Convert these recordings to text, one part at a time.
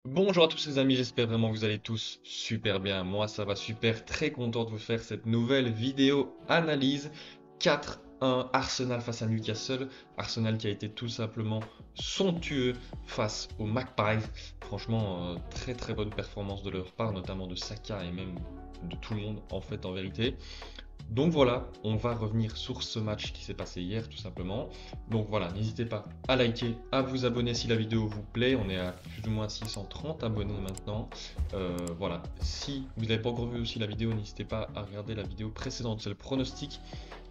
Bonjour à tous les amis, j'espère vraiment que vous allez tous super bien. Moi ça va super, très content de vous faire cette nouvelle vidéo analyse 4-1 Arsenal face à Newcastle. Arsenal qui a été tout simplement somptueux face aux Magpies. Franchement, très très bonne performance de leur part, notamment de Saka et même de tout le monde en fait en vérité. Donc voilà, on va revenir sur ce match qui s'est passé hier tout simplement. Donc voilà, n'hésitez pas à liker, à vous abonner si la vidéo vous plaît. On est à plus ou moins 630 abonnés maintenant. Voilà, si vous n'avez pas encore vu aussi la vidéo, n'hésitez pas à regarder la vidéo précédente. C'est le pronostic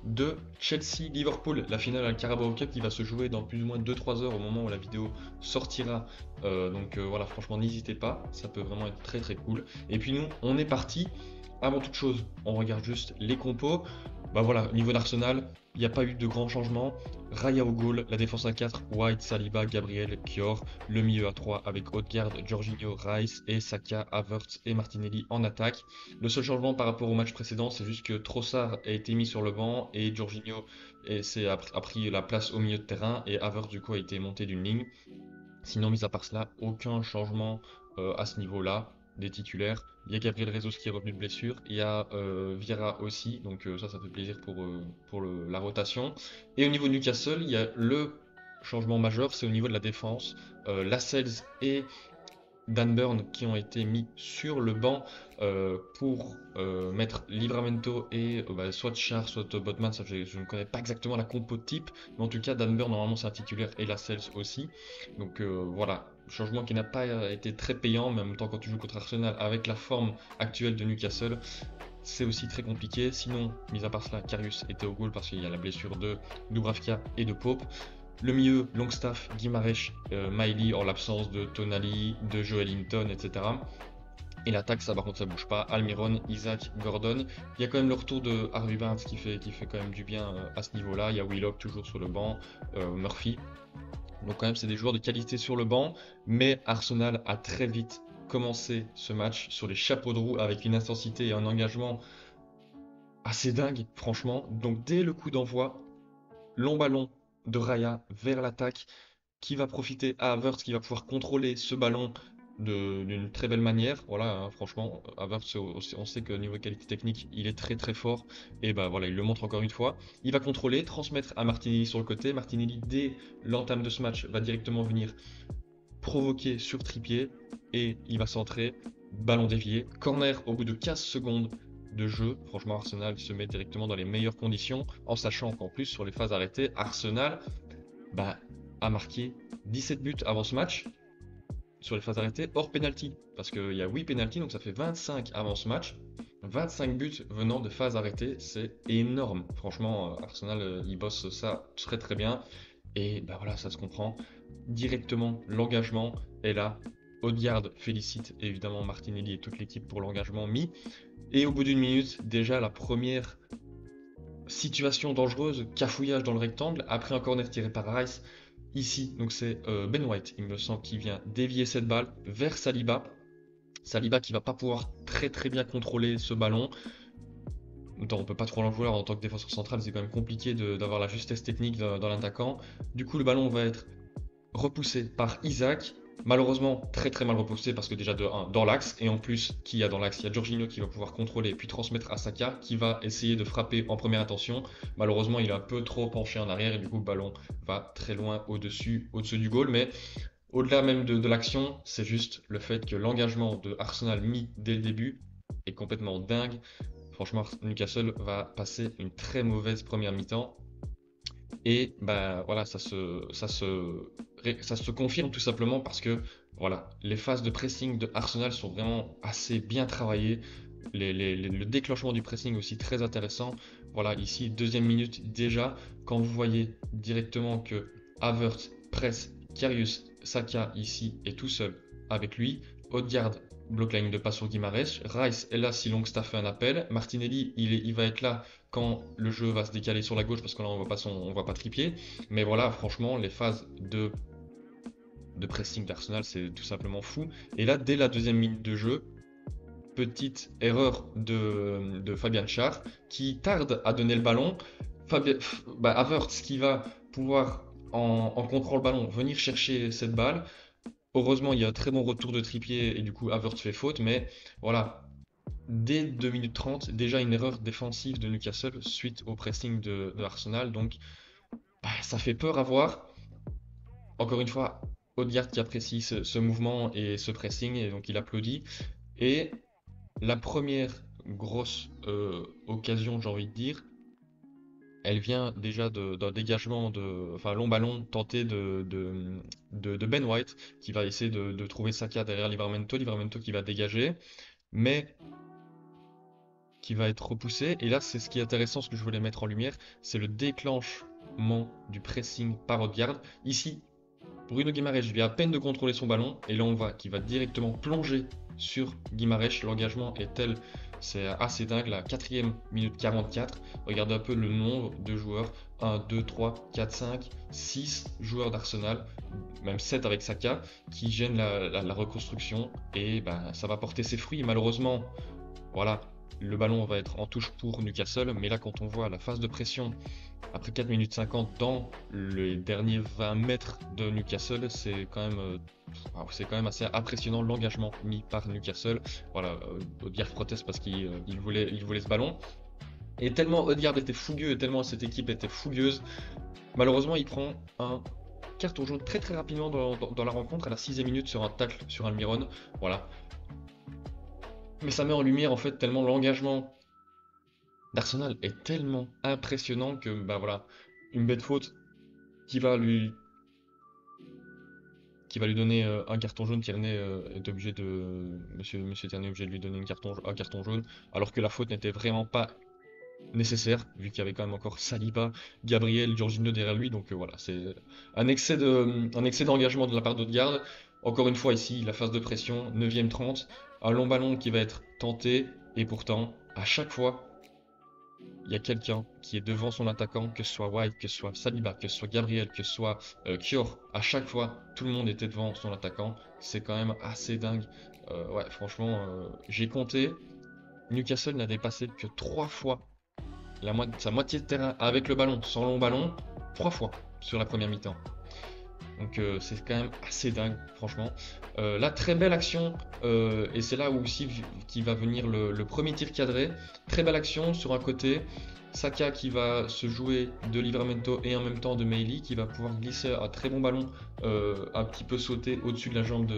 de Chelsea-Liverpool, la finale à la Carabao Cup qui va se jouer dans plus ou moins 2-3 heures au moment où la vidéo sortira. Voilà, franchement n'hésitez pas, ça peut vraiment être très très cool. Et puis nous, on est parti. Avant toute chose, on regarde juste les compos. Bah voilà, au niveau d'Arsenal, il n'y a pas eu de grands changements. Raya au goal, la défense à 4, White, Saliba, Gabriel, Kior, le milieu à 3 avec Odegaard, Jorginho, Rice et Saka, Havertz et Martinelli en attaque. Le seul changement par rapport au match précédent, c'est juste que Trossard a été mis sur le banc et Jorginho a pris la place au milieu de terrain et Havertz du coup a été monté d'une ligne. Sinon, mis à part cela, aucun changement à ce niveau-là des titulaires. Il y a Gabriel Jesus qui est revenu de blessure. Il y a Vieira aussi. Donc ça fait plaisir pour la rotation. Et au niveau de Newcastle, il y a le changement majeur, c'est au niveau de la défense. Lascelles et Dan Burn qui ont été mis sur le banc pour mettre Livramento et soit Char, soit Botman. Ça, je ne connais pas exactement la compo type, mais en tout cas, Dan Burn, normalement, c'est un titulaire et Lascelles aussi. Donc voilà, changement qui n'a pas été très payant, mais en même temps, quand tu joues contre Arsenal avec la forme actuelle de Newcastle, c'est aussi très compliqué. Sinon, mis à part cela, Karius était au goal parce qu'il y a la blessure de Dubravka et de Pope. Le milieu, Longstaff, Guimarães, Miley en l'absence de Tonali, de Joelinton, etc. Et l'attaque, ça par contre, ça bouge pas. Almiron, Isaac, Gordon. Il y a quand même le retour de Harvey Barnes qui fait quand même du bien à ce niveau-là. Il y a Willock toujours sur le banc, Murphy. Donc quand même, c'est des joueurs de qualité sur le banc. Mais Arsenal a très vite commencé ce match sur les chapeaux de roue avec une intensité et un engagement assez dingue, franchement. Donc dès le coup d'envoi, long ballon de Raya vers l'attaque qui va profiter à Havertz qui va pouvoir contrôler ce ballon d'une très belle manière. Voilà, hein, franchement, Havertz, on sait que niveau qualité technique, il est très très fort. Et bah voilà, il le montre encore une fois. Il va contrôler, transmettre à Martinelli sur le côté. Martinelli, dès l'entame de ce match, va directement venir provoquer sur Trippier et il va centrer. Ballon dévié, corner au bout de 15 secondes de jeu. Franchement, Arsenal se met directement dans les meilleures conditions, en sachant qu'en plus, sur les phases arrêtées, Arsenal bah, a marqué 17 buts avant ce match sur les phases arrêtées hors penalty. Parce qu'il y a 8 penalty, donc ça fait 25 avant ce match. 25 buts venant de phases arrêtées, c'est énorme. Franchement, Arsenal, il bosse ça très très bien. Et bah voilà, ça se comprend. Directement, l'engagement est là. Odegaard félicite évidemment Martinelli et toute l'équipe pour l'engagement mis. Et au bout d'une minute, déjà la première situation dangereuse, cafouillage dans le rectangle, après un corner tiré par Rice, ici, donc c'est Ben White, il me semble, qui vient dévier cette balle vers Saliba. Saliba qui va pas pouvoir très très bien contrôler ce ballon. On peut pas trop en jouer en tant que défenseur central, c'est quand même compliqué d'avoir la justesse technique dans l'attaquant. Du coup, le ballon va être repoussé par Isaac. Malheureusement, très très mal repoussé parce que déjà de 1 dans l'axe, et en plus, qui y a dans l'axe, il y a Jorginho qui va pouvoir contrôler et puis transmettre à Saka qui va essayer de frapper en première intention. Malheureusement, il est un peu trop penché en arrière et du coup, le ballon va très loin au-dessus du goal. Mais au-delà même de l'action, c'est juste le fait que l'engagement de Arsenal mis dès le début est complètement dingue. Franchement, Newcastle va passer une très mauvaise première mi-temps. Et bah voilà, ça se confirme tout simplement parce que voilà, les phases de pressing de Arsenal sont vraiment assez bien travaillées. Le déclenchement du pressing aussi très intéressant. Voilà, ici, deuxième minute déjà, quand vous voyez directement que Havertz presse Karius, Saka ici est tout seul avec lui. Odegaard bloque la ligne de passe sur Guimarães. Rice est là si Longstaff fait un appel. Martinelli, il va être là quand le jeu va se décaler sur la gauche parce que là on voit pas Trippier. Mais voilà, franchement, les phases de pressing d'Arsenal, c'est tout simplement fou. Et là, dès la deuxième minute de jeu, petite erreur de Fabian Schär qui tarde à donner le ballon. Havertz qui va pouvoir en contrôle ballon venir chercher cette balle. Heureusement, il y a un très bon retour de Trippier et du coup Havertz fait faute, mais voilà, dès 2 minutes 30, déjà une erreur défensive de Newcastle suite au pressing de Arsenal, donc bah, ça fait peur à voir. Encore une fois, Odegaard qui apprécie ce mouvement et ce pressing, et donc il applaudit. Et la première grosse occasion, j'ai envie de dire, elle vient déjà d'un dégagement enfin long ballon tenté de Ben White, qui va essayer de trouver Saka derrière Livramento, Livramento qui va dégager, mais qui va être repoussé. Et là, c'est ce qui est intéressant, ce que je voulais mettre en lumière, c'est le déclenchement du pressing par Odegaard. Ici, Bruno Guimaraes vient à peine de contrôler son ballon, et là on voit qu'il va directement plonger sur Guimaraes. L'engagement est tel, c'est assez dingue, la 4e minute 44. Regardez un peu le nombre de joueurs, 1, 2, 3, 4, 5, 6 joueurs d'Arsenal, même 7 avec Saka, qui gênent la reconstruction, et ben, ça va porter ses fruits. Malheureusement, voilà, le ballon va être en touche pour Newcastle, mais là quand on voit la phase de pression après 4 minutes 50 dans les derniers 20 mètres de Newcastle, c'est quand même assez impressionnant l'engagement mis par Newcastle. Voilà, Odegaard proteste parce qu'il voulait ce ballon. Et tellement Odegaard était fougueux, et tellement cette équipe était fougueuse, malheureusement il prend un carton jaune très très rapidement dans la rencontre à la 6e minute sur un tacle sur Almiron. Voilà. Mais ça met en lumière en fait tellement l'engagement d'Arsenal est tellement impressionnant que bah voilà, une bête faute qui va lui qui va lui donner un carton jaune. Tierney est obligé de Monsieur Tierney est obligé de lui donner un carton jaune, alors que la faute n'était vraiment pas nécessaire vu qu'il y avait quand même encore Saliba, Gabriel, Jorginho derrière lui. Donc voilà, c'est un excès d'engagement de la part d'Odegaard. Encore une fois ici, la phase de pression, 9e 30, un long ballon qui va être tenté, et pourtant à chaque fois il y a quelqu'un qui est devant son attaquant, que ce soit White, que ce soit Saliba, que ce soit Gabriel, que ce soit Kior. À chaque fois, tout le monde était devant son attaquant. C'est quand même assez dingue. Ouais, franchement, j'ai compté. Newcastle n'a dépassé que 3 fois sa moitié de terrain avec le ballon, sans long ballon, 3 fois sur la première mi-temps. Donc c'est quand même assez dingue, franchement. Là, très belle action, et c'est là où aussi qui va venir le premier tir cadré. Très belle action sur un côté. Saka qui va se jouer de Livramento et en même temps de Meili, qui va pouvoir glisser un très bon ballon, un petit peu sauter au-dessus de la jambe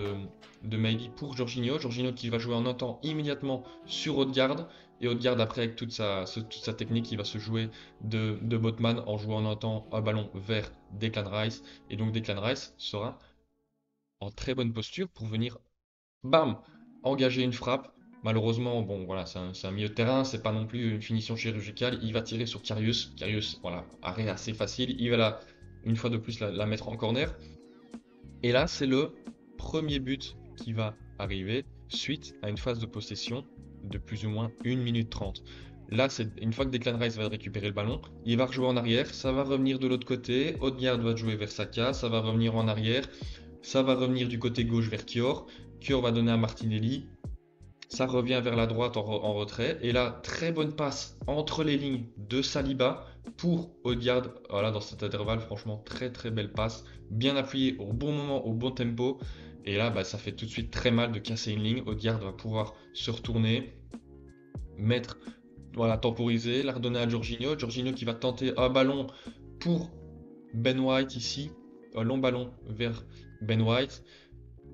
de Meili pour Jorginho. Jorginho qui va jouer en un temps immédiatement sur Odegaard. Et Odegaard après avec toute sa technique, il va se jouer de Botman en jouant en un temps un ballon vers Declan Rice. Et donc Declan Rice sera en très bonne posture pour venir, bam, engager une frappe. Malheureusement, bon voilà, c'est un milieu de terrain, c'est pas non plus une finition chirurgicale. Il va tirer sur Karius. Karius, voilà, arrêt assez facile. Il va une fois de plus la mettre en corner. Et là, c'est le premier but qui va arriver suite à une phase de possession de plus ou moins 1 minute 30. Là, c'est une fois que Declan Rice va récupérer le ballon, il va rejouer en arrière, ça va revenir de l'autre côté, Odegaard va jouer vers Saka, ça va revenir en arrière, ça va revenir du côté gauche vers Kior, Kior va donner à Martinelli, ça revient vers la droite en retrait, et là, très bonne passe entre les lignes de Saliba pour Odegaard. Voilà, dans cet intervalle, franchement, très très belle passe, bien appuyée au bon moment, au bon tempo, et là, bah, ça fait tout de suite très mal de casser une ligne. Odegaard va pouvoir se retourner, mettre, voilà, temporiser, la redonner à Jorginho. Jorginho qui va tenter un ballon pour Ben White ici, un long ballon vers Ben White.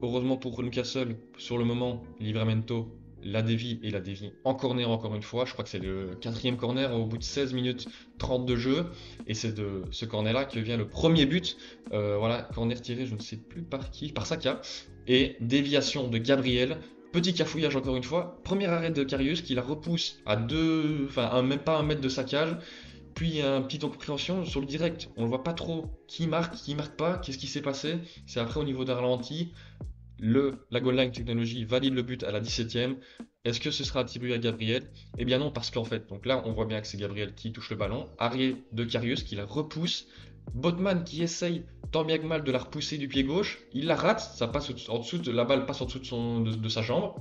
Heureusement pour Newcastle, sur le moment, Livramento la dévie et la dévie en corner encore une fois. Je crois que c'est le 4e corner au bout de 16 minutes 30 de jeu. Et c'est de ce corner-là que vient le premier but. Voilà, corner tiré, je ne sais plus par qui, par Saka. Et déviation de Gabriel. Petit cafouillage encore une fois. Premier arrêt de Karius qui la repousse à même pas 1 mètre de saccage. Puis un petit incompréhension sur le direct. On ne voit pas trop qui marque pas, qu'est-ce qui s'est passé. C'est après au niveau d'un ralenti. La Goal Line Technology valide le but à la 17e. Est-ce que ce sera attribué à Gabriel? Eh bien non, parce qu'en fait, donc là, on voit bien que c'est Gabriel qui touche le ballon. Arrêt de Karius qui la repousse. Botman qui essaye tant bien que mal de la repousser du pied gauche. Il la rate, ça passe en dessous la balle passe en dessous de sa jambe.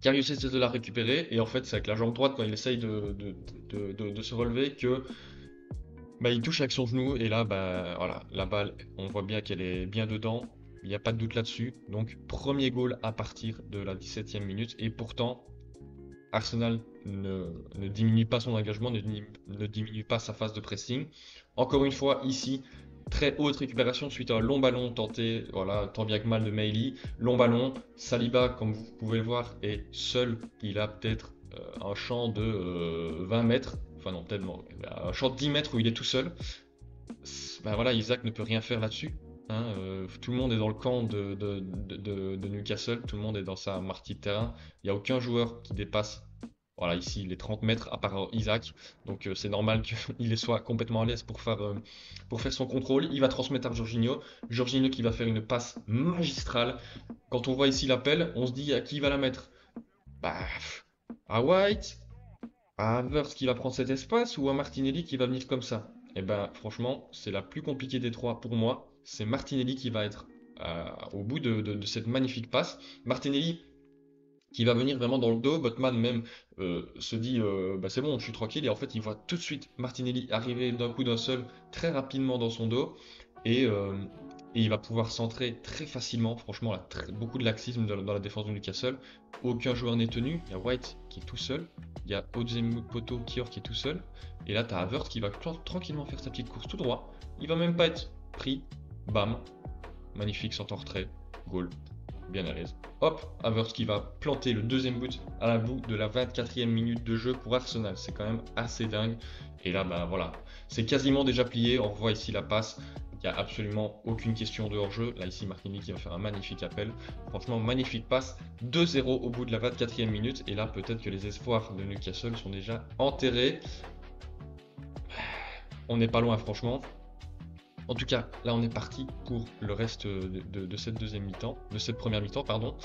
Karius essaie de la récupérer, et en fait, c'est avec la jambe droite quand il essaye de se relever que bah, il touche avec son genou, et là, bah, voilà, la balle, on voit bien qu'elle est bien dedans. il n'y a pas de doute là-dessus. Donc premier goal à partir de la 17e minute. Et pourtant, Arsenal ne diminue pas son engagement, ne diminue pas sa phase de pressing. Encore une fois, ici, très haute récupération suite à un long ballon tenté, voilà, tant bien que mal de Mailly. Long ballon, Saliba, comme vous pouvez le voir, est seul. Il a peut-être un champ de 20 mètres, enfin non, peut-être non, un champ de 10 mètres où il est tout seul. Ben voilà, Isaac ne peut rien faire là-dessus. Hein, tout le monde est dans le camp de Newcastle, tout le monde est dans sa partie de terrain. Il n'y a aucun joueur qui dépasse, voilà, ici les 30 mètres, à part Isaac. Donc c'est normal qu'il soit complètement à l'aise pour faire son contrôle. Il va transmettre à Jorginho. Jorginho qui va faire une passe magistrale. Quand on voit ici l'appel, on se dit à qui il va la mettre? Bah, à White, à Havertz qui va prendre cet espace ou à Martinelli qui va venir comme ça? Et ben franchement, c'est la plus compliquée des trois pour moi. C'est Martinelli qui va être au bout de cette magnifique passe. Martinelli qui va venir vraiment dans le dos. Botman même se dit bah, c'est bon, je suis tranquille. Et en fait, il voit tout de suite Martinelli arriver d'un coup d'un seul, très rapidement dans son dos. Et, euh, et il va pouvoir centrer très facilement. Franchement, là, beaucoup de laxisme dans la défense de Newcastle. Aucun joueur n'est tenu. Il y a White qui est tout seul. Il y a Poto Kior qui est tout seul. Et là, tu as Havertz qui va tranquillement faire sa petite course tout droit. Il va même pas être pris. Bam. Magnifique, sans en retrait. Goal. Bien à l'aise. Hop, Havertz qui va planter le deuxième but à la bout de la 24e minute de jeu pour Arsenal. C'est quand même assez dingue. Et là, bah voilà, c'est quasiment déjà plié. On revoit ici la passe. Il n'y a absolument aucune question de hors-jeu. Là, ici, Marquinhos qui va faire un magnifique appel. Franchement, magnifique passe. 2-0 au bout de la 24e minute. Et là, peut-être que les espoirs de Newcastle sont déjà enterrés. On n'est pas loin, franchement. En tout cas, là on est parti pour le reste de cette deuxième mi-temps, de cette première mi-temps, pardon.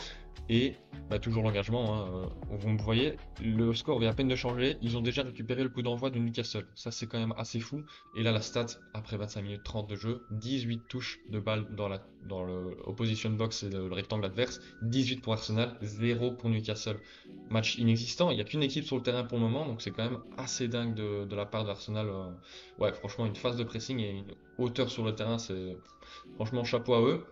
Et bah, toujours l'engagement, hein, vous me voyez, le score vient à peine de changer, ils ont déjà récupéré le coup d'envoi de Newcastle. Ça c'est quand même assez fou. Et là la stat, après 25 minutes 30 de jeu, 18 touches de balle dans le opposition box et le rectangle adverse, 18 pour Arsenal, 0 pour Newcastle. Match inexistant, il n'y a qu'une équipe sur le terrain pour le moment, donc c'est quand même assez dingue de la part d'Arsenal. Ouais, franchement, une phase de pressing et une hauteur sur le terrain, c'est franchement chapeau à eux.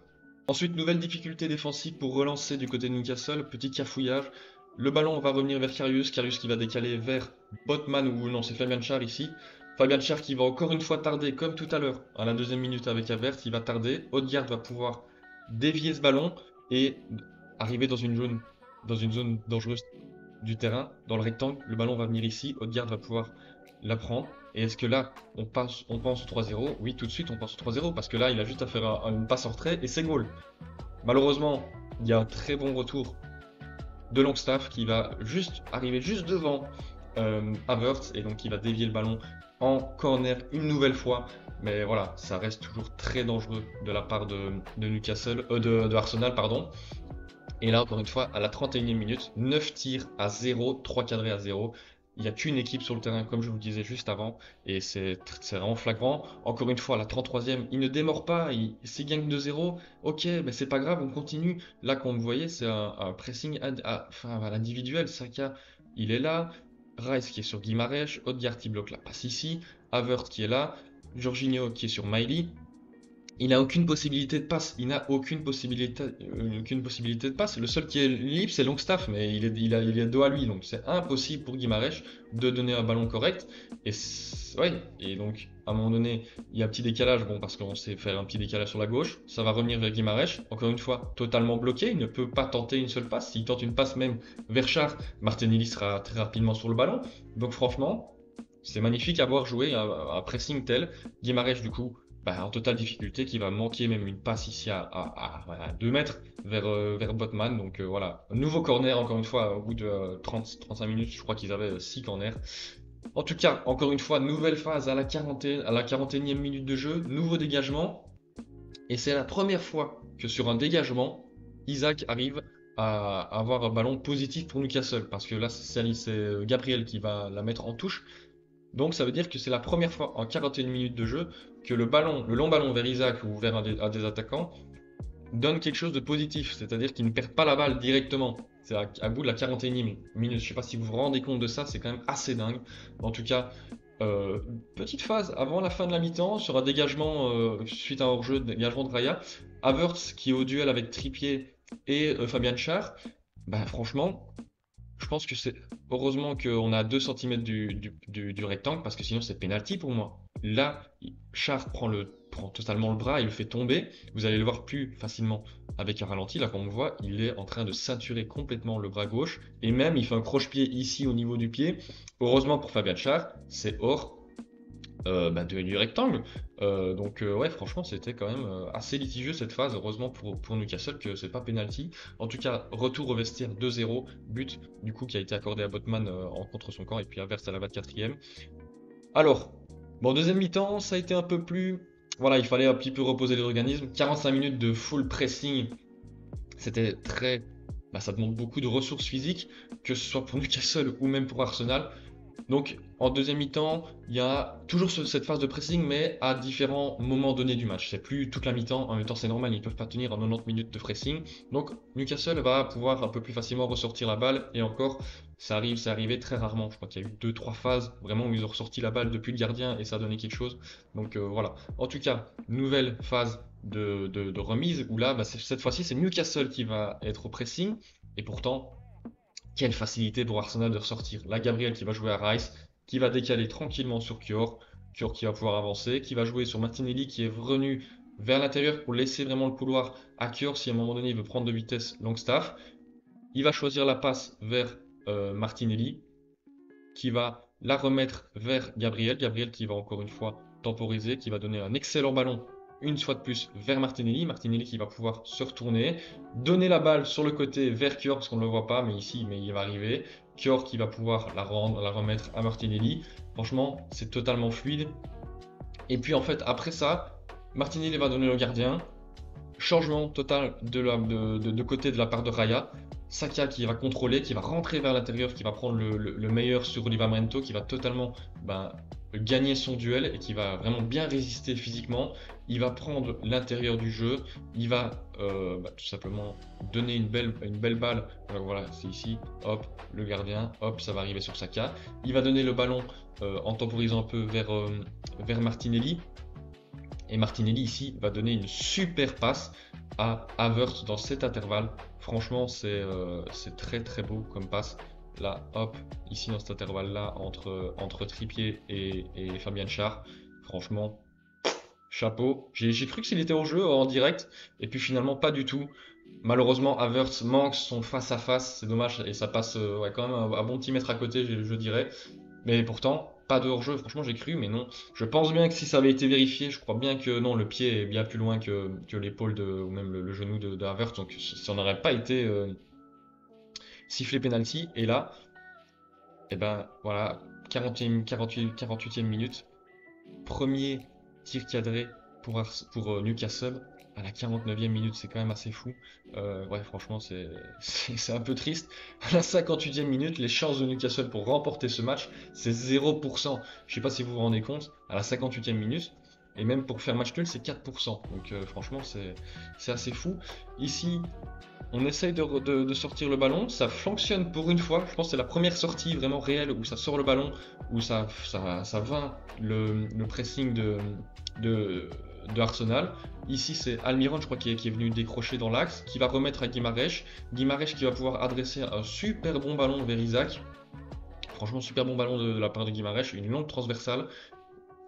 Ensuite, nouvelle difficulté défensive pour relancer du côté de Newcastle, petit cafouillage. Le ballon va revenir vers Karius, Karius qui va décaler vers Botman, ou non, c'est Fabian Schär ici. Fabian Schär qui va encore une fois tarder, comme tout à l'heure, à la deuxième minute avec Havertz, il va tarder. Odegaard va pouvoir dévier ce ballon et arriver dans une zone dangereuse du terrain, dans le rectangle. Le ballon va venir ici, Odegaard va pouvoir la prendre. Et est-ce que là, on pense au 3-0? Oui, tout de suite, on pense au 3-0, parce que là, il a juste à faire une passe en retrait et c'est goal. Malheureusement, il y a un très bon retour de Longstaff qui va arriver juste devant Havertz, et donc il va dévier le ballon en corner une nouvelle fois. Mais voilà, ça reste toujours très dangereux de la part de Newcastle, de Arsenal, pardon. Et là, encore une fois, à la 31e minute, 9 tirs à 0, 3 cadrés à 0. Il n'y a qu'une équipe sur le terrain, comme je vous le disais juste avant, et c'est vraiment flagrant. Encore une fois, à la 33e, il ne démord pas, s'il gagne 2-0, ok, mais c'est pas grave, on continue. Là, comme vous voyez, c'est un pressing à l'individuel. Saka, il est là. Rice qui est sur Guimarães, Odegaard qui bloque la passe ici, Havertz qui est là, Jorginho qui est sur Mailly. Il n'a aucune possibilité de passe. Il n'a aucune possibilité de passe. Le seul qui est libre, c'est Longstaff, mais il est dos à lui, donc c'est impossible pour Guimarães de donner un ballon correct. Ouais, et donc à un moment donné, il y a un petit décalage, bon, parce qu'on sait faire un petit décalage sur la gauche. Ça va revenir vers Guimarães. Encore une fois, totalement bloqué. Il ne peut pas tenter une seule passe. S'il tente une passe même vers Schär, Martinelli sera très rapidement sur le ballon. Donc franchement, c'est magnifique à voir jouer un pressing tel. Guimarães, du coup, bah, en totale difficulté, qui va manquer même une passe ici à 2 mètres vers Botman. Donc voilà, nouveau corner encore une fois au bout de 30-35 minutes, je crois qu'ils avaient 6 corners. En tout cas, encore une fois, nouvelle phase à la 41e minute de jeu, nouveau dégagement. Et c'est la première fois que sur un dégagement, Isaac arrive à avoir un ballon positif pour Newcastle. Parce que là, c'est Gabriel qui va la mettre en touche. Donc ça veut dire que c'est la première fois en 41 minutes de jeu que le long ballon vers Isaac ou vers un des attaquants donne quelque chose de positif, c'est-à-dire qu'ils ne perdent pas la balle directement. C'est à bout de la 41e minute. Je ne sais pas si vous vous rendez compte de ça, c'est quand même assez dingue. En tout cas, Euh, Petite phase avant la fin de la mi-temps, sur un dégagement suite à un hors-jeu, dégagement de Raya, Havertz qui est au duel avec Trippier et Fabian Schär, bah franchement, je pense que c'est heureusement qu'on a 2 centimètres du rectangle parce que sinon c'est penalty pour moi. Là, Schär prend totalement le bras, il le fait tomber. Vous allez le voir plus facilement avec un ralenti. Là, comme on le voit, il est en train de ceinturer complètement le bras gauche et même il fait un croche-pied ici au niveau du pied. Heureusement pour Fabian Schär, c'est hors du rectangle. Ouais, franchement, c'était quand même assez litigieux cette phase. Heureusement pour Newcastle que c'est pas penalty. En tout cas, retour au vestiaire 2-0, but du coup qui a été accordé à Botman en contre son camp et puis Havertz à la 24e. Alors, bon, deuxième mi-temps, ça a été un peu plus. Voilà, il fallait un petit peu reposer les organismes. 45 minutes de full pressing, c'était très. Ça demande beaucoup de ressources physiques, que ce soit pour Newcastle ou même pour Arsenal. Donc en deuxième mi-temps, il y a toujours cette phase de pressing, mais à différents moments donnés du match. C'est plus toute la mi-temps. En même temps, c'est normal, ils ne peuvent pas tenir en 90 minutes de pressing. Donc Newcastle va pouvoir un peu plus facilement ressortir la balle. Et encore, c'est arrivé très rarement. Je crois qu'il y a eu 2-3 phases vraiment où ils ont ressorti la balle depuis le gardien et ça a donné quelque chose. Donc voilà. En tout cas, nouvelle phase de remise où là, cette fois-ci, c'est Newcastle qui va être au pressing. Et pourtant, quelle facilité pour Arsenal de ressortir. Là, Gabriel qui va jouer à Rice, qui va décaler tranquillement sur Kior. Kior qui va pouvoir avancer, qui va jouer sur Martinelli qui est revenu vers l'intérieur pour laisser vraiment le couloir à Kior si à un moment donné il veut prendre de vitesse Longstaff. Il va choisir la passe vers Martinelli qui va la remettre vers Gabriel. Gabriel qui va encore une fois temporiser, qui va donner un excellent ballon une fois de plus vers Martinelli. Martinelli qui va pouvoir se retourner, donner la balle sur le côté vers Kior parce qu'on ne le voit pas, mais ici, mais il va arriver. Kior qui va pouvoir la rendre, la remettre à Martinelli. Franchement, c'est totalement fluide. Et puis en fait, après ça, Martinelli va donner le gardien. Changement total de côté de la part de Raya. Saka qui va contrôler, qui va rentrer vers l'intérieur, qui va prendre le meilleur sur Livramento, qui va totalement gagner son duel et qui va vraiment bien résister physiquement. Il va prendre l'intérieur du jeu, il va tout simplement donner une belle balle. Voilà, c'est ici, hop, le gardien, hop, ça va arriver sur Saka. Il va donner le ballon en temporisant un peu vers Martinelli. Et Martinelli ici va donner une super passe à Havertz dans cet intervalle. Franchement, c'est très très beau comme passe. Là, hop, ici dans cet intervalle-là, entre Trippier et Fabian Schär. Franchement, chapeau. J'ai cru qu'il était en jeu en direct, et puis finalement pas du tout. Malheureusement, Havertz manque son face-à-face, c'est dommage, et ça passe quand même un bon petit mètre à côté, je dirais. Mais pourtant, pas de hors-jeu, franchement j'ai cru, mais non. Je pense bien que si ça avait été vérifié, je crois bien que non, le pied est bien plus loin que l'épaule ou même le genou de Havertz, donc ça n'aurait pas été sifflé penalty. Et là, et ben voilà, 48e minute, premier tir cadré pour Newcastle à la 49e minute, c'est quand même assez fou. Ouais, franchement, c'est un peu triste. À la 58e minute, les chances de Newcastle pour remporter ce match, c'est 0%. Je sais pas si vous vous rendez compte, à la 58e minute, et même pour faire match nul, c'est 4%. Donc franchement, c'est assez fou. Ici, on essaye de sortir le ballon, ça fonctionne pour une fois. Je pense que c'est la première sortie vraiment réelle où ça sort le ballon, où ça vainc le pressing de, de Arsenal. Ici, c'est Almiron, je crois, qui est venu décrocher dans l'axe, qui va remettre à Guimarães. Guimarães qui va pouvoir adresser un super bon ballon vers Isaac. Franchement, super bon ballon de la part de Guimarães, une longue transversale.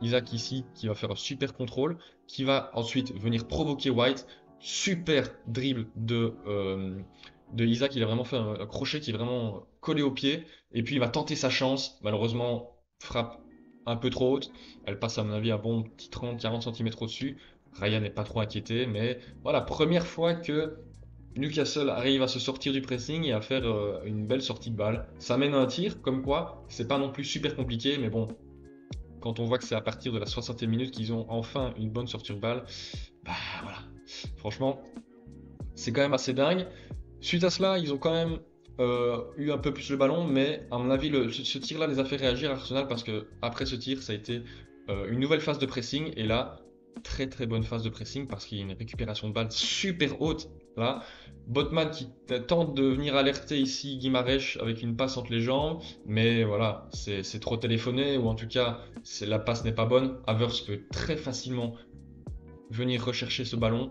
Isaac ici qui va faire un super contrôle, qui va ensuite venir provoquer White. Super dribble de Isaac, il a vraiment fait un crochet qui est vraiment collé au pied. Et puis il va tenter sa chance. Malheureusement, frappe un peu trop haute. Elle passe à mon avis un bon petit 30-40 cm au-dessus. Ryan n'est pas trop inquiété, mais voilà, première fois que Newcastle arrive à se sortir du pressing et à faire une belle sortie de balle. Ça mène à un tir, comme quoi, c'est pas non plus super compliqué, mais bon, quand on voit que c'est à partir de la 60e minute qu'ils ont enfin une bonne sortie de balle, bah voilà. Franchement, c'est quand même assez dingue. Suite à cela, ils ont quand même eu un peu plus le ballon, mais à mon avis, ce tir-là les a fait réagir à Arsenal parce que après ce tir, ça a été une nouvelle phase de pressing. Et là, très très bonne phase de pressing parce qu'il y a une récupération de balle super haute là. Botman qui tente de venir alerter ici Guimarães avec une passe entre les jambes, mais voilà, c'est trop téléphoné, ou en tout cas, la passe n'est pas bonne. Havertz peut très facilement venir rechercher ce ballon.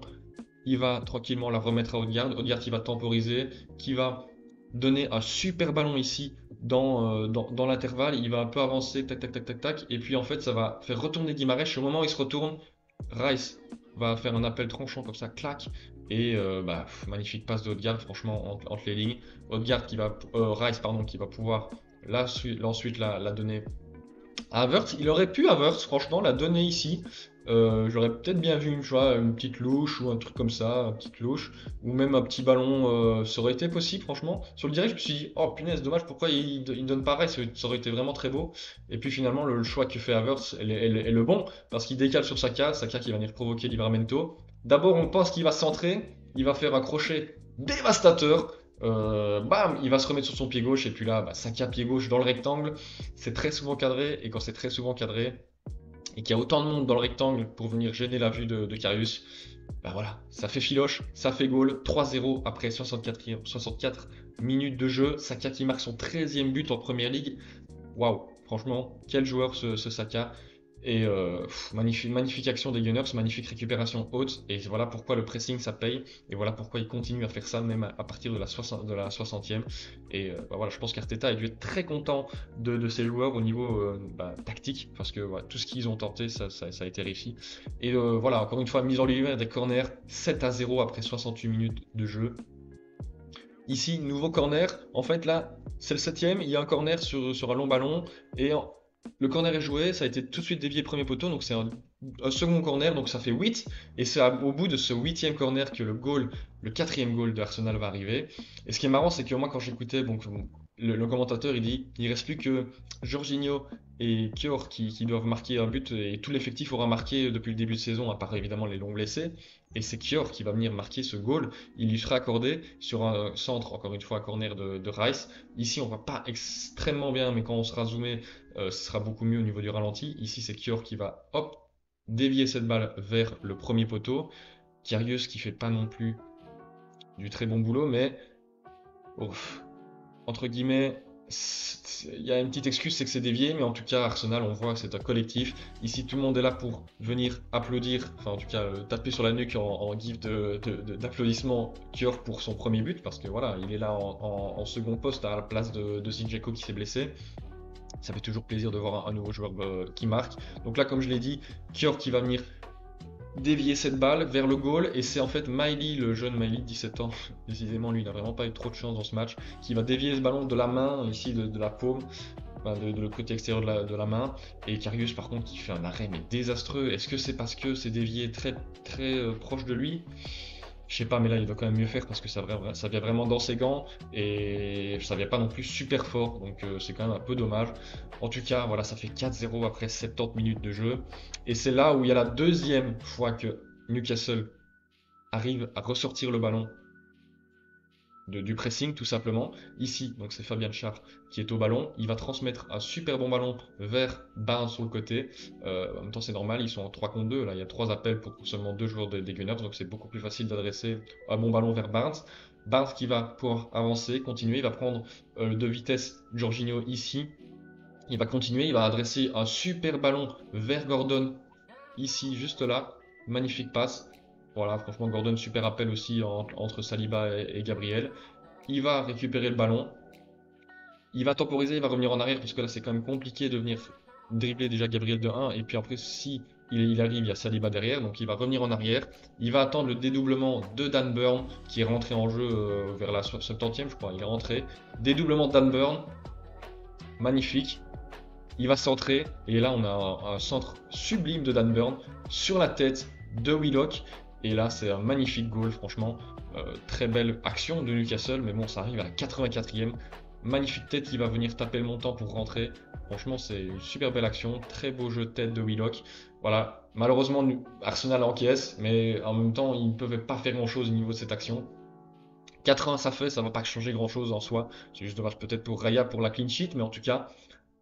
Il va tranquillement la remettre à Odegaard. Odegaard qui va temporiser, qui va donner un super ballon ici dans l'intervalle. Il va un peu avancer, tac, tac, tac, tac, tac. Et puis en fait, ça va faire retourner Guimarães. Au moment où il se retourne, Rice va faire un appel tranchant comme ça, clac. Et magnifique passe de Odegaard, franchement, entre les lignes. Odegaard qui va, Rice, pardon, qui va pouvoir ensuite la donner Havertz, il aurait pu, Havertz, franchement, la donner ici. J'aurais peut-être bien vu une petite louche ou un truc comme ça, une petite louche, ou même un petit ballon, ça aurait été possible, franchement. Sur le direct, je me suis dit, oh punaise, dommage, pourquoi il donne pareil, ça aurait été vraiment très beau. Et puis finalement, le choix que fait Havertz est le bon, parce qu'il décale sur Saka, Saka qui va venir provoquer Livramento. D'abord, on pense qu'il va centrer, il va faire un crochet dévastateur. Bam, il va se remettre sur son pied gauche et puis là, Saka pied gauche dans le rectangle, c'est très souvent cadré et quand c'est très souvent cadré et qu'il y a autant de monde dans le rectangle pour venir gêner la vue de Karius, bah voilà, ça fait filoche, ça fait goal, 3-0 après 64 minutes de jeu. Saka qui marque son 13e but en Première Ligue. Waouh, franchement, quel joueur ce Saka. Et magnifique action des Gunners, magnifique récupération haute. Et voilà pourquoi le pressing ça paye. Et voilà pourquoi il continue à faire ça même à partir de la 60e. Et voilà, je pense qu'Arteta a dû être très content de ses joueurs au niveau tactique. Parce que voilà, tout ce qu'ils ont tenté, ça a été réussi. Et voilà, encore une fois, mise en lumière des corners, 7-0 après 68 minutes de jeu. Ici, nouveau corner. En fait, là, c'est le 7e. Il y a un corner sur un long ballon. Et le corner est joué. Ça a été tout de suite dévié premier poteau. Donc, c'est un second corner. Donc, ça fait 8. Et c'est au bout de ce 8e corner que le 4e goal de Arsenal va arriver. Et ce qui est marrant, c'est que moi, quand j'écoutais, donc, le commentateur, il dit il reste plus que Jorginho et Kior qui doivent marquer un but. Et tout l'effectif aura marqué depuis le début de saison, à part évidemment les longs blessés. Et c'est Kior qui va venir marquer ce goal. Il lui sera accordé sur un centre, encore une fois, un corner de Rice. Ici, on va pas extrêmement bien, mais quand on sera zoomé, ce sera beaucoup mieux au niveau du ralenti. Ici, c'est Kior qui va, hop, dévier cette balle vers le premier poteau. Karius qui fait pas non plus du très bon boulot, mais entre guillemets, il y a une petite excuse, c'est que c'est dévié, mais en tout cas, Arsenal, on voit que c'est un collectif. Ici, tout le monde est là pour venir applaudir, enfin en tout cas taper sur la nuque en gif d'applaudissement Kior pour son premier but, parce que voilà, il est là en second poste à la place de Zinchenko qui s'est blessé. Ça fait toujours plaisir de voir un nouveau joueur qui marque. Donc là, comme je l'ai dit, Kior qui va venir dévier cette balle vers le goal et c'est en fait Miley, le jeune Miley de 17 ans, décidément lui il n'a vraiment pas eu trop de chance dans ce match, qui va dévier ce ballon de la main, ici de la paume, de le côté extérieur de la main, et Karius par contre qui fait un arrêt mais désastreux. Est-ce que c'est parce que c'est dévié très très proche de lui? Je sais pas, mais là il doit quand même mieux faire parce que ça vient vraiment dans ses gants et ça vient pas non plus super fort, donc c'est quand même un peu dommage. En tout cas, voilà, ça fait 4-0 après 70 minutes de jeu. Et c'est là où il y a la deuxième fois que Newcastle arrive à ressortir le ballon du pressing tout simplement. Ici, donc c'est Fabian Schär qui est au ballon. Il va transmettre un super bon ballon vers Barnes sur le côté. En même temps, c'est normal, ils sont en 3 contre 2. Là, il y a 3 appels pour seulement 2 joueurs des Gunners, donc c'est beaucoup plus facile d'adresser un bon ballon vers Barnes. Barnes qui va pouvoir avancer, continuer. Il va prendre de vitesse Jorginho ici. Il va continuer, il va adresser un super ballon vers Gordon ici, juste là. Magnifique passe. Voilà, franchement, Gordon, super appel aussi entre Saliba et Gabriel. Il va récupérer le ballon. Il va temporiser, il va revenir en arrière, parce que là, c'est quand même compliqué de venir dribbler déjà Gabriel de 1. Et puis après, si il arrive, il y a Saliba derrière, donc il va revenir en arrière. Il va attendre le dédoublement de Dan Burn, qui est rentré en jeu vers la 70e, je crois. Il est rentré. Dédoublement de Dan Burn. Magnifique. Il va centrer, et là on a un centre sublime de Dan Burn sur la tête de Willock. Et là c'est un magnifique goal, franchement. Très belle action de Newcastle, mais bon, ça arrive à la 84e. Magnifique tête qui va venir taper le montant pour rentrer. Franchement, c'est une super belle action. Très beau jeu de tête de Willock. Voilà, malheureusement Arsenal encaisse, mais en même temps ils ne peuvent pas faire grand chose au niveau de cette action. 4-1 ça fait, ça va pas changer grand chose en soi. C'est juste dommage peut-être pour Raya pour la clean sheet, mais en tout cas,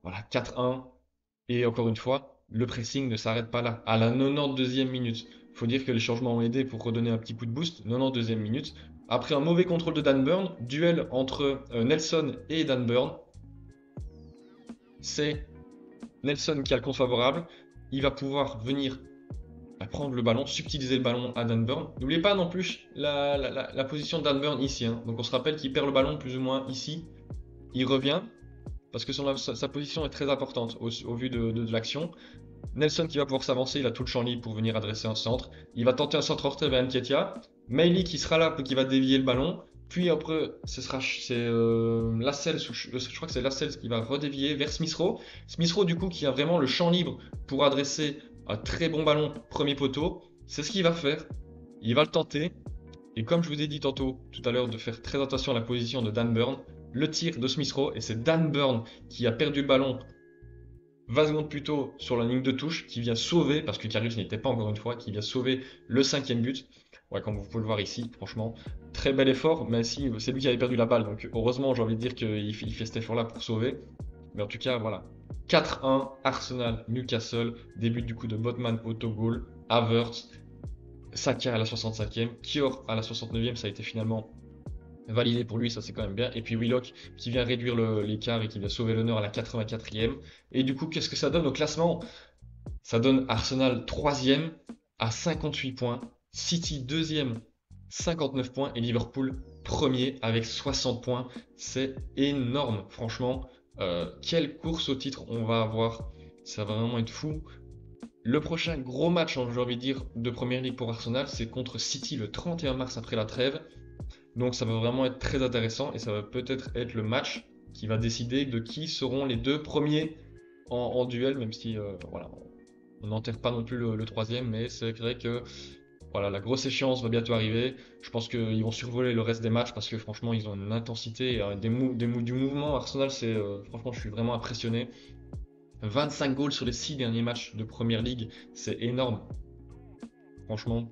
voilà, 4-1. Et encore une fois, le pressing ne s'arrête pas là. À la 92e minute, il faut dire que les changements ont aidé pour redonner un petit coup de boost. 92e minute, Après un mauvais contrôle de Dan Burn, duel entre Nelson et Dan Burn. C'est Nelson qui a le compte favorable. Il va pouvoir venir prendre le ballon, subtiliser le ballon à Dan Burn. N'oubliez pas non plus la position de Dan Burn ici. Hein. Donc on se rappelle qu'il perd le ballon plus ou moins ici. Il revient parce que sa position est très importante au vu de l'action. Nelson qui va pouvoir s'avancer, il a tout le champ libre pour venir adresser un centre. Il va tenter un centre hors vers Nketiah. Meili qui sera là, qui va dévier le ballon. Puis après, c'est Lascelles, je crois que c'est Lascelles qui va redévier vers Smith Rowe. Smith Rowe du coup qui a vraiment le champ libre pour adresser un très bon ballon premier poteau. C'est ce qu'il va faire. Il va le tenter. Et comme je vous ai dit tantôt, tout à l'heure, de faire très attention à la position de Dan Burn, le tir de Smith Rowe, et c'est Dan Burn qui a perdu le ballon 20 secondes plus tôt sur la ligne de touche, qui vient sauver, parce que Karius n'y était pas encore une fois, qui vient sauver le 5e but. Ouais, comme vous pouvez le voir ici, franchement, très bel effort, mais si c'est lui qui avait perdu la balle, donc heureusement j'ai envie de dire qu'il fait cet effort-là pour sauver. Mais en tout cas, voilà. 4-1, Arsenal, Newcastle, début du coup de Botman autogol, Havertz, Saka à la 65e, Kior à la 69e, ça a été finalement validé pour lui, ça c'est quand même bien. Et puis Willock qui vient réduire l'écart et qui vient sauver l'honneur à la 84e. Et du coup, qu'est-ce que ça donne au classement? Ça donne Arsenal 3e à 58 points, City 2e 59 points et Liverpool 1er avec 60 points. C'est énorme, franchement. Quelle course au titre on va avoir. Ça va vraiment être fou. Le prochain gros match, j'ai envie de dire, de Première Ligue pour Arsenal, c'est contre City le 31 mars après la trêve. Donc ça va vraiment être très intéressant et ça va peut-être être le match qui va décider de qui seront les deux premiers en duel, même si voilà, on n'enterre pas non plus le troisième, mais c'est vrai que voilà, la grosse échéance va bientôt arriver. Je pense qu'ils vont survoler le reste des matchs parce que franchement, ils ont une intensité et du mouvement. Arsenal, franchement, je suis vraiment impressionné. 25 goals sur les 6 derniers matchs de Première Ligue, c'est énorme. Franchement,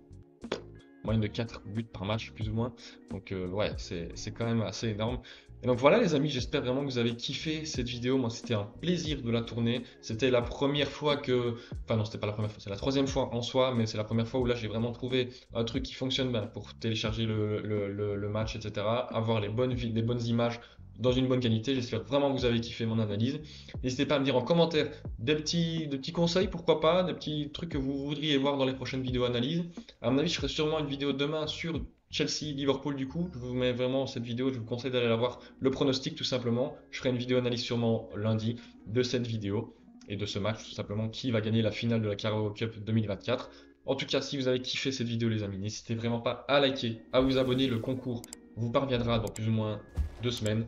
moyenne de 4 buts par match, plus ou moins. Donc ouais, c'est quand même assez énorme. Et donc voilà les amis, j'espère vraiment que vous avez kiffé cette vidéo. Moi, c'était un plaisir de la tourner. C'était la première fois que... Enfin non, c'était pas la première fois, c'est la troisième fois en soi, mais c'est la première fois où là, j'ai vraiment trouvé un truc qui fonctionne bien pour télécharger le match, etc. Avoir les des bonnes images dans une bonne qualité. J'espère vraiment que vous avez kiffé mon analyse. N'hésitez pas à me dire en commentaire des petits conseils, pourquoi pas, des petits trucs que vous voudriez voir dans les prochaines vidéos analyses. À mon avis, je ferai sûrement une vidéo demain sur Chelsea-Liverpool du coup. Je vous mets vraiment cette vidéo, je vous conseille d'aller la voir. Le pronostic tout simplement. Je ferai une vidéo analyse sûrement lundi de cette vidéo et de ce match tout simplement qui va gagner la finale de la Carabao Cup 2024. En tout cas, si vous avez kiffé cette vidéo les amis, n'hésitez vraiment pas à liker, à vous abonner. Le concours vous parviendra dans plus ou moins 2 semaines.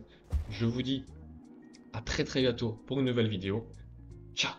Je vous dis à très bientôt pour une nouvelle vidéo. Ciao!